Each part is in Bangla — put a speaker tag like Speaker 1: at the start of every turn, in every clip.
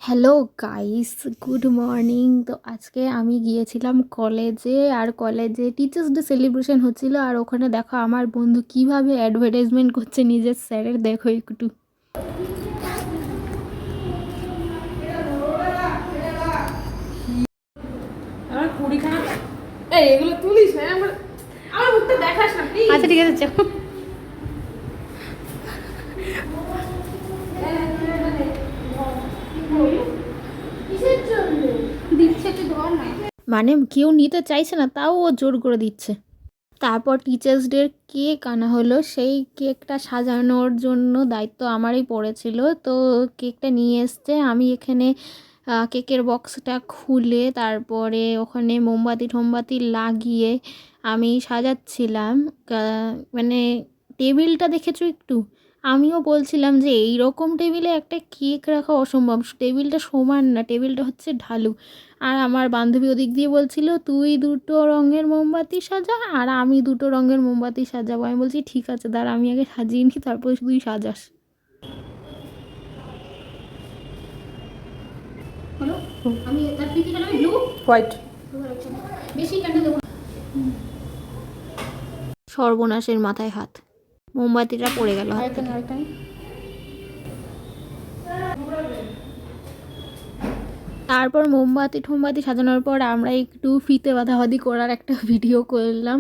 Speaker 1: Hello guys, good morning. তো আজকে আমি গিয়েছিলাম কলেজে, আর কলেজে টিচার্স ডে সেলিব্রেশন হচ্ছিল। আর ওখানে দেখো আমার বন্ধু কিভাবে অ্যাডভার্টাইজমেন্ট করছে নিজের স্যারের, দেখো একটু।
Speaker 2: আমার কুড়িখানা এগুলো তুলিস না, আমার মুখটা দেখাস না প্লিজ।
Speaker 1: আচ্ছা ঠিক আছে, চলো। মানে কেউ নিতে চাইছে না, তাও ও জোর করে দিচ্ছে। তারপর টিচার্স ডের কেক আনা হলো, সেই কেকটা সাজানোর জন্য দায়িত্ব আমারই পড়েছিল। তো কেকটা নিয়ে এসছে, আমি এখানে কেকের বক্সটা খুলে তারপরে ওখানে মোমবাতি টোমবাতি লাগিয়ে আমি সাজাচ্ছিলাম। মানে টেবিলটা দেখেছো একটু, আমিও বলছিলাম যে এই রকম টেবিলে একটা কেক রাখা অসম্ভব, টেবিলটা সমান না, টেবিলটা হচ্ছে ঢালু। আর আমার বান্ধবী ওদিক দিয়ে বলছিল তুই দুটো রঙের মোমবাতি সাজা আর আমি দুটো রঙের মোমবাতি সাজাবো। আমি বলছি ঠিক আছে, দাঁড়া আমি আগে সাজিয়ে নিই, তারপর তুই সাজাস। আমি ব্লু
Speaker 2: হোয়াইট
Speaker 1: বেশি কেন দেবো। সর্বনাশের মাথায় হাত, মোমবাতিটা পড়ে গেল হাত থেকে। তারপর মোমবাতি টোমবাতি সাজানোর পর আমরা একটু ফিতে বাঁধাবাঁধি করার একটা ভিডিও করলাম।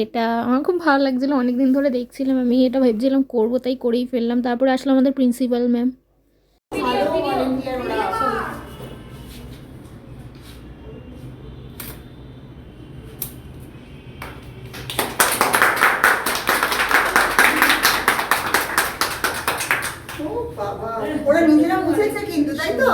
Speaker 1: এটা আমার খুব ভালো লাগছিলো, অনেকদিন ধরে দেখছিলাম, আমি এটা ভাবছিলাম করবো, তাই করেই ফেললাম। তারপরে আসলো আমাদের প্রিন্সিপাল ম্যাম।
Speaker 3: ওরা নিজেরা বুঝেছে কিন্তু, তাই তো?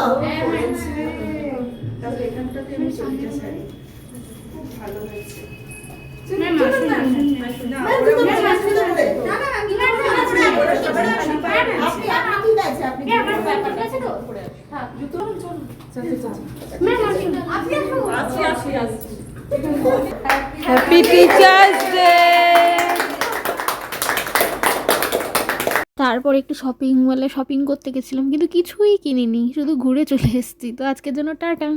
Speaker 2: Happy teachers day.
Speaker 1: তারপর একটু শপিং মলে শপিং করতে গেছিলাম, কিন্তু কিছুই কিনিনি, শুধু ঘুরে চলে এসেছি। তো আজকের জন্য টাটা।